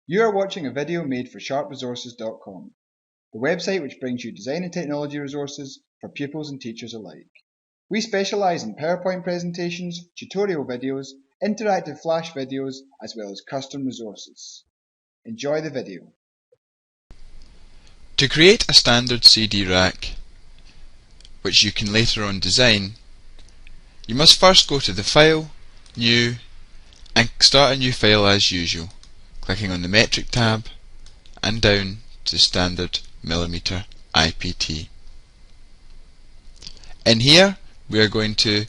You are watching a video made for sharpresources.com, the website which brings you design and technology resources for pupils and teachers alike. We specialise in PowerPoint presentations, tutorial videos, interactive flash videos, as well as custom resources. Enjoy the video. To create a standard CD rack, which you can later on design, you must first go to the File, New, and start a new file as usual, clicking on the Metric tab and down to Standard Millimeter IPT. In here we are going to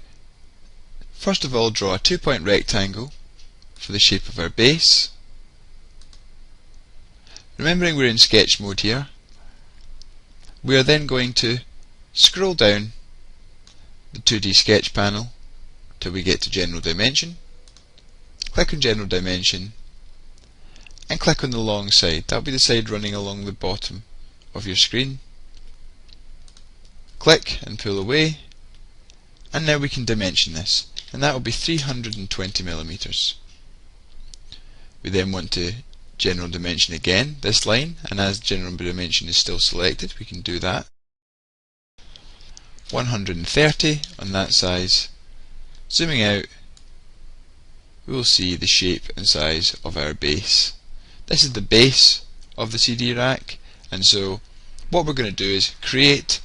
first of all draw a 2-point rectangle for the shape of our base. Remembering we're in sketch mode here, we are then going to scroll down the 2D sketch panel till we get to General Dimension. Click on General Dimension and click on the long side. That will be the side running along the bottom of your screen. Click and pull away, and now we can dimension this, and that will be 320 millimeters. We then want to General Dimension again this line, and as General Dimension is still selected, we can do that. 130 on that size. Zooming out, we will see the shape and size of our base. This is the base of the CD rack, and so what we're going to do is create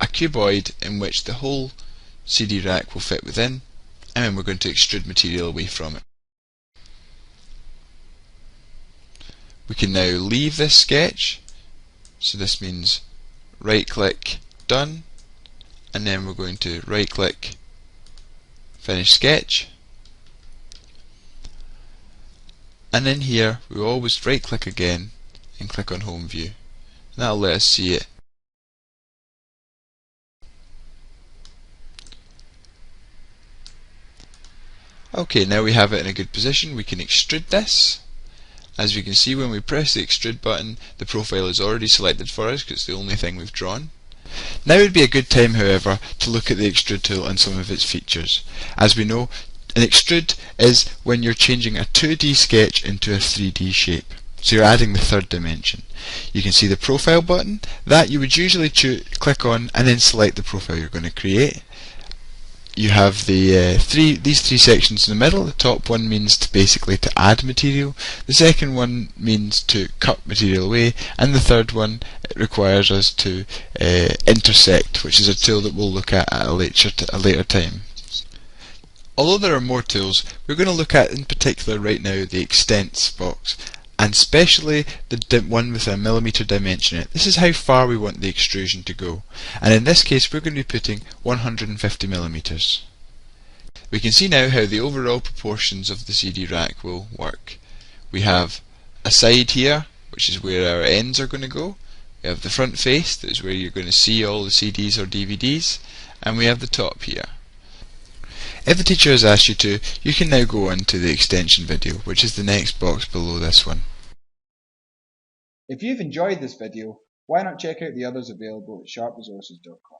a cuboid in which the whole CD rack will fit within, and then we're going to extrude material away from it. We can now leave this sketch, so this means right click, done, and then we're going to right click, finish sketch, and in here we always right click again and click on home view, and that'll let us see it. Okay, now we have it in a good position. We can extrude this. As we can see, when we press the extrude button, the profile is already selected for us because it's the only thing we've drawn. Now would be a good time, however, to look at the extrude tool and some of its features. As we know, an extrude is when you're changing a 2D sketch into a 3D shape. So you're adding the third dimension. You can see the profile button. That you would usually click on and then select the profile you're going to create. You have these three sections in the middle. The top one means basically to add material, the second one means to cut material away, and the third one requires us to intersect, which is a tool that we'll look at a later time. Although there are more tools, we're going to look at in particular right now the extents box, and especially the one with a millimeter dimension in it. This is how far we want the extrusion to go, and in this case we're going to be putting 150 millimeters. We can see now how the overall proportions of the CD rack will work. We have a side here, which is where our ends are going to go. We have the front face, that is where you're going to see all the CDs or DVDs, and we have the top here. If the teacher has asked you to, you can now go on to the extension video, which is the next box below this one. If you've enjoyed this video, why not check out the others available at sharpresources.com.